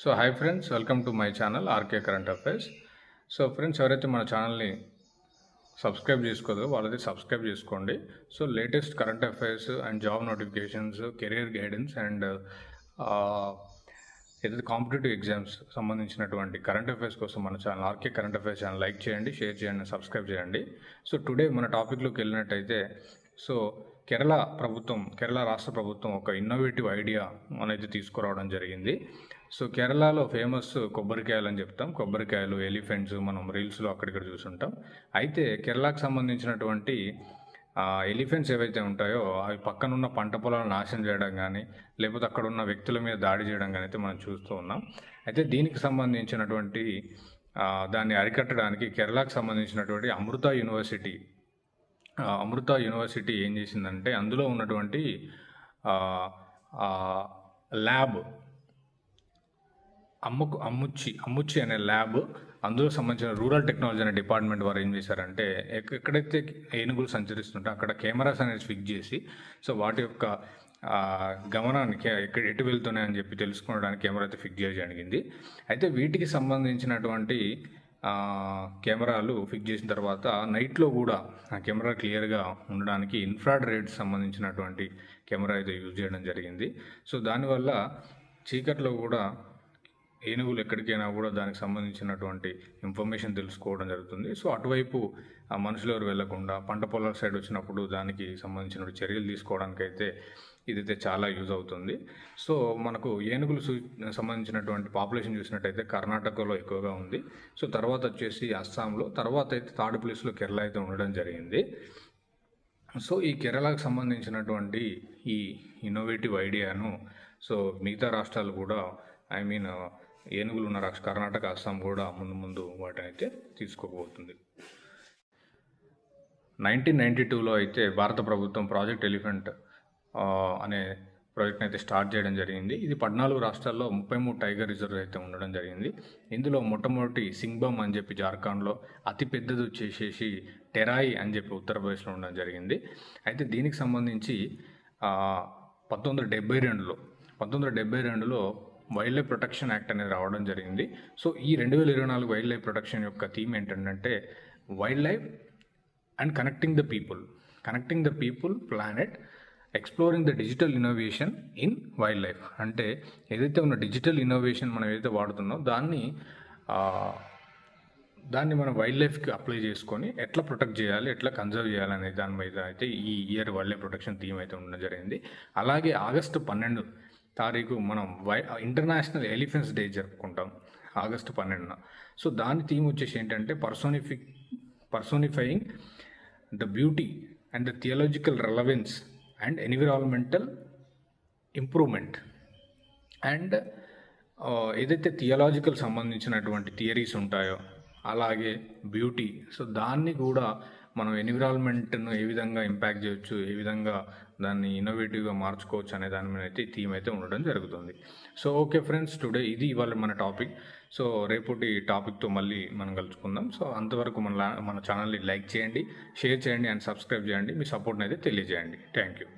So hi friends, welcome to my channel RK current affairs. So friends, ఎవరైతే మన ఛానల్ని subscribe చేసుకోదో వాళ్ళది సబ్స్క్రైబ్ చేసుకోండి. So latest current affairs and job notifications, career guidance and ఏదైతే competitive exams సంబంధించినటువంటి current affairs కోసం మన channel RK current affairs channel like చేయండి, షేర్ చేయండి, సబ్స్క్రైబ్ చేయండి. సో టుడే మన టాపిక్లోకి వెళ్ళినట్టయితే, సో కేరళ రాష్ట్ర ప్రభుత్వం ఒక ఇన్నోవేటివ్ ఐడియా అనేది తీసుకురావడం జరిగింది. సో కేరళలో ఫేమస్ కొబ్బరికాయలు అని చెప్తాం. కొబ్బరికాయలు, ఎలిఫెంట్స్ మనం రీల్స్లో అక్కడిక్కడ చూసుంటాం. అయితే కేరళకు సంబంధించినటువంటి ఎలిఫెంట్స్ ఏవైతే ఉంటాయో అవి పక్కనున్న పంట పొలాలను నాశనం చేయడం కానీ, లేకపోతే అక్కడ ఉన్న వ్యక్తుల మీద దాడి చేయడం కానీ అయితే మనం చూస్తూ ఉన్నాం. అయితే దీనికి సంబంధించినటువంటి దాన్ని అరికట్టడానికి కేరళకు సంబంధించినటువంటి అమృత యూనివర్సిటీ ఏం చేసిందంటే, అందులో ఉన్నటువంటి ల్యాబ్ అమ్ముచ్చి అనే ల్యాబ్, అందులో సంబంధించిన రూరల్ టెక్నాలజీ అనే డిపార్ట్మెంట్ వారు ఏం చేశారంటే, ఎక్కడైతే ఏనుగులు సంచరిస్తుంటే అక్కడ కెమెరాస్ అనేది ఫిక్స్ చేసి, సో వాటి యొక్క గమనానికి ఎటు వెళ్తున్నాయని చెప్పి తెలుసుకోవడానికి కెమెరా అయితే ఫిక్స్ చేయడం జరిగింది. అయితే వీటికి సంబంధించినటువంటి కెమెరాలు ఫిక్స్ చేసిన తర్వాత నైట్లో కూడా ఆ కెమెరా క్లియర్గా ఉండడానికి ఇన్ఫ్రారెడ్ రేట్స్ సంబంధించినటువంటి కెమెరా అయితే యూజ్ చేయడం జరిగింది. సో దానివల్ల చీకట్లో కూడా ఏనుగులు ఎక్కడికైనా కూడా దానికి సంబంధించినటువంటి ఇన్ఫర్మేషన్ తెలుసుకోవడం జరుగుతుంది. సో అటువైపు మనుషులు ఎవరు వెళ్లకుండా పంట పొలాల సైడ్ వచ్చినప్పుడు దానికి సంబంధించిన చర్యలు తీసుకోవడానికి అయితే ఇదైతే చాలా యూజ్ అవుతుంది. సో మనకు ఏనుగులు సంబంధించినటువంటి పాపులేషన్ చూసినట్టయితే కర్ణాటకలో ఎక్కువగా ఉంది. సో తర్వాత వచ్చేసి అస్సాంలో, తర్వాత అయితే థర్డ్ ప్లేస్లో కేరళ అయితే ఉండడం జరిగింది. సో ఈ కేరళకు సంబంధించినటువంటి ఈ ఇన్నోవేటివ్ ఐడియాను సో మిగతా రాష్ట్రాలు కూడా, ఏనుగులు ఉన్న కర్ణాటక, అస్సాం కూడా ముందు వాటిని అయితే తీసుకోబోతుంది. 1992లో అయితే భారత ప్రభుత్వం ప్రాజెక్ట్ ఎలిఫెంట్ అనే ప్రాజెక్ట్ని అయితే స్టార్ట్ చేయడం జరిగింది. ఇది 14 రాష్ట్రాల్లో 33 టైగర్ రిజర్వ్ అయితే ఉండడం జరిగింది. ఇందులో మొట్టమొదటి సింగ్బమ్ అని చెప్పి జార్ఖండ్లో, అతి పెద్దది వచ్చేసేసి టెరాయి అని చెప్పి ఉత్తరప్రదేశ్లో ఉండడం జరిగింది. అయితే దీనికి సంబంధించి 1972లో వైల్డ్ లైఫ్ ప్రొటెక్షన్ యాక్ట్ అనేది రావడం జరిగింది. సో ఈ 2024 వైల్డ్ లైఫ్ ప్రొటెక్షన్ యొక్క థీమ్ ఏంటంటే wild life and connecting the people planet, exploring the digital innovation in wild life. అంటే ఏదైతే ఉన్న డిజిటల్ ఇన్నోవేషన్ మనం ఏదైతే వాడుతున్నామో దాన్ని మనం వైల్డ్ లైఫ్కి అప్లై చేసుకొని ఎట్లా ప్రొటెక్ట్ చేయాలి, ఎట్లా కన్జర్వ్ చేయాలి అనే దాని మీద అయితే ఈ year wild life protection theme అయితే ఉండడం జరిగింది. అలాగే ఆగస్టు 12 తారీఖు మనం ఇంటర్నేషనల్ ఎలిఫెంట్స్ డే జరుపుకుంటాం, ఆగస్టు 12న. సో దాని థీమ్ వచ్చేసి ఏంటంటే personifying the beauty and the theological relevance and environmental improvement. And ఏదైతే థియాలజికల్ సంబంధించినటువంటి థియరీస్ ఉంటాయో అలాగే బ్యూటీ, సో దాన్ని కూడా మనం ఎన్విరాన్మెంట్ను ఏ విధంగా ఇంపాక్ట్ చేయొచ్చు, ఏ విధంగా దాన్ని ఇన్నోవేటివ్గా మార్చుకోవచ్చు అనే దాని మీద అయితే థీమ్ అయితే ఉండడం జరుగుతుంది. సో ఓకే ఫ్రెండ్స్, టుడే ఇది ఇవాళ మన టాపిక్. సో రేపటి టాపిక్తో మళ్ళీ మనం కలుసుకుందాం. సో అంతవరకు మన ఛానల్ని లైక్ చేయండి, షేర్ చేయండి అండ్ సబ్స్క్రైబ్ చేయండి. మీ సపోర్ట్ని అయితే తెలియజేయండి. Thank you.